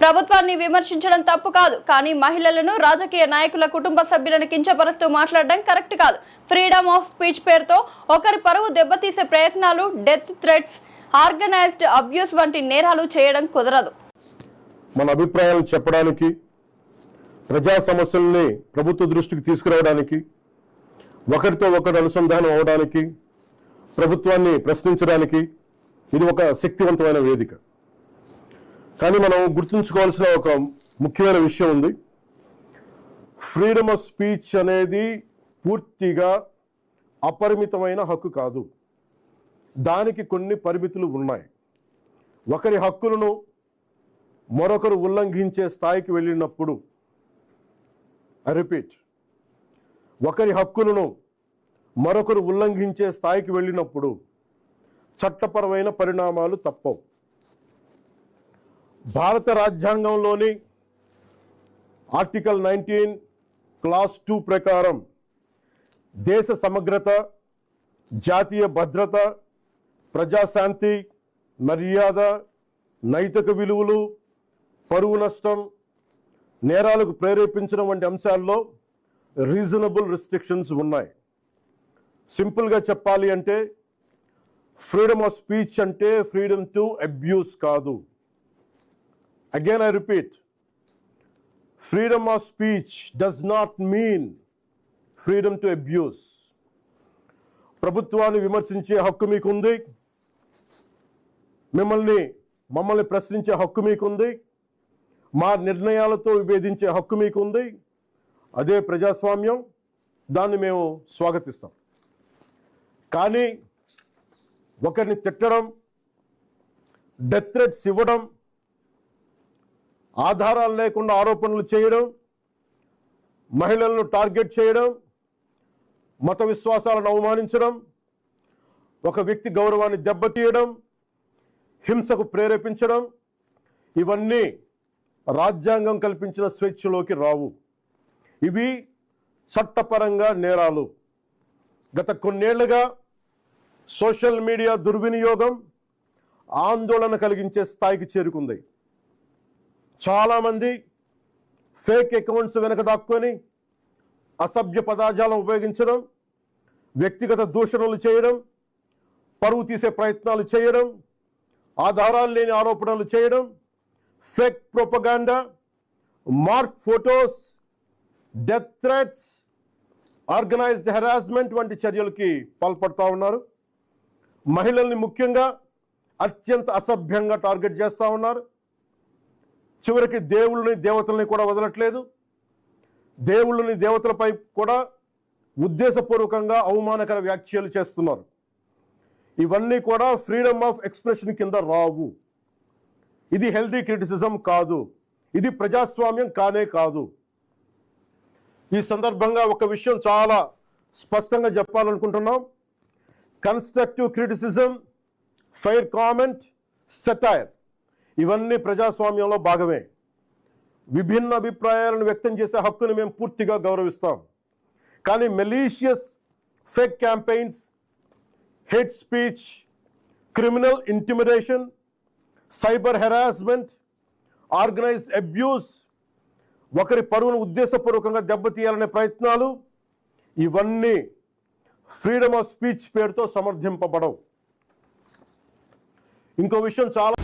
ప్రభుత్వాన్ని విమర్శించడం తప్పు కాదు, కానీ మహిళలను, రాజకీయ నాయకుల కుటుంబ సభ్యులను కించపరుస్తూ మాట్లాడడం కరెక్ట్ కాదు. ఫ్రీడమ్ ఆఫ్ స్పీచ్ పేరుతో ఒకరి పరువు దెబ్బతీసే ప్రయత్నాలు, డెత్ థ్రెట్స్, ఆర్గనైజ్డ్ అబ్యూస్ వంటి నేరాలు చేయడం కుదరదు. మన అభిప్రాయాలను చెప్పడానికి, ప్రజా సమస్యల్ని ప్రభుత్వ దృష్టికి తీసుకురావడానికి, ఒకరితో ఒకరు అనుసంధానం అవడానికి, ప్రభుత్వాన్ని ప్రశ్నించడానికి ఇది ఒక శక్తివంతమైన వేదిక. కానీ మనం గుర్తుంచుకోవాల్సిన ఒక ముఖ్యమైన విషయం ఉంది. ఫ్రీడమ్ ఆఫ్ స్పీచ్ అనేది పూర్తిగా అపరిమితమైన హక్కు కాదు. దానికి కొన్ని పరిమితులు ఉన్నాయి. ఒకరి హక్కులను మరొకరు ఉల్లంఘించే స్థాయికి వెళ్ళినప్పుడు, ఐ రిపీట్, ఒకరి హక్కులను మరొకరు ఉల్లంఘించే స్థాయికి వెళ్ళినప్పుడు చట్టపరమైన పరిణామాలు తప్పవు. భారత రాజ్యాంగంలోని ఆర్టికల్ 19 క్లాస్ 2 ప్రకారం దేశ సమగ్రత, జాతీయ భద్రత, ప్రజాశాంతి, మర్యాద, నైతిక విలువలు, పరువు నష్టం, నేరాలకు ప్రేరేపించడం వంటి అంశాల్లో రీజనబుల్ రిస్ట్రిక్షన్స్ ఉన్నాయి. సింపుల్గా చెప్పాలి అంటే ఫ్రీడమ్ ఆఫ్ స్పీచ్ అంటే ఫ్రీడమ్ టు అబ్యూస్ కాదు. Again, I repeat, freedom of speech does not mean freedom to abuse. ప్రభుత్వాన్ని విమర్శించే హక్కు మీకుంది, మమ్మల్ని ప్రశ్నించే హక్కు మీకుంది, మా నిర్ణయాలతో విభేదించే హక్కు మీకుంది. అదే ప్రజాస్వామ్యం, దాన్ని మేము స్వాగతిస్తాం. కానీ ఒకరిని తిట్టడం, డెత్ థ్రెట్స్ ఇవ్వడం, ఆధారాలు లేకుండా ఆరోపణలు చేయడం, మహిళలను టార్గెట్ చేయడం, మత విశ్వాసాలను అవమానించడం, ఒక వ్యక్తి గౌరవాన్ని దెబ్బతీయడం, హింసకు ప్రేరేపించడం, ఇవన్నీ రాజ్యాంగం కల్పించిన స్వేచ్ఛలోకి రావు. ఇవి చట్టపరంగా నేరాలు. గత కొన్నేళ్లుగా సోషల్ మీడియా దుర్వినియోగం ఆందోళన కలిగించే స్థాయికి చేరుకుంది. చాలామంది ఫేక్ అకౌంట్స్ వెనక దాక్కొని అసభ్య పదజాలం ఉపయోగించడం, వ్యక్తిగత దూషణలు చేయడం, పరువు తీసే ప్రయత్నాలు చేయడం, ఆధారాలు లేని ఆరోపణలు చేయడం, fake propaganda, mark photos, death threats, organised harassment వంటి చర్యలకి పాల్పడుతూ ఉన్నారు. మహిళల్ని ముఖ్యంగా అత్యంత అసభ్యంగా టార్గెట్ చేస్తూ ఉన్నారు. చివరికి దేవుళ్ళని, దేవతల్ని కూడా వదలట్లేదు. దేవుళ్ళని, దేవతలపై కూడా ఉద్దేశపూర్వకంగా అవమానకర వ్యాఖ్యలు చేస్తున్నారు. ఇవన్నీ కూడా ఫ్రీడమ్ ఆఫ్ ఎక్స్ప్రెషన్ కింద రావు. ఇది హెల్దీ క్రిటిసిజం కాదు. ఇది ప్రజాస్వామ్యం కానే కాదు. ఈ సందర్భంగా ఒక విషయం చాలా స్పష్టంగా చెప్పాలనుకుంటున్నాం. Constructive criticism, fair comment, satire ఇవన్నీ ప్రజాస్వామ్యంలో భాగమే. విభిన్న అభిప్రాయాలను వ్యక్తం చేసే హక్కును మేము పూర్తిగా గౌరవిస్తాం. కానీ malicious fake campaigns, hate speech, criminal intimidation, cyber harassment, organised abuse, ఒకరి పరువును ఉద్దేశపూర్వకంగా దెబ్బతీయాలనే ప్రయత్నాలు, ఇవన్నీ ఫ్రీడమ్ ఆఫ్ స్పీచ్ పేరుతో సమర్థింపబడవు. ఇంకో విషయం చాలా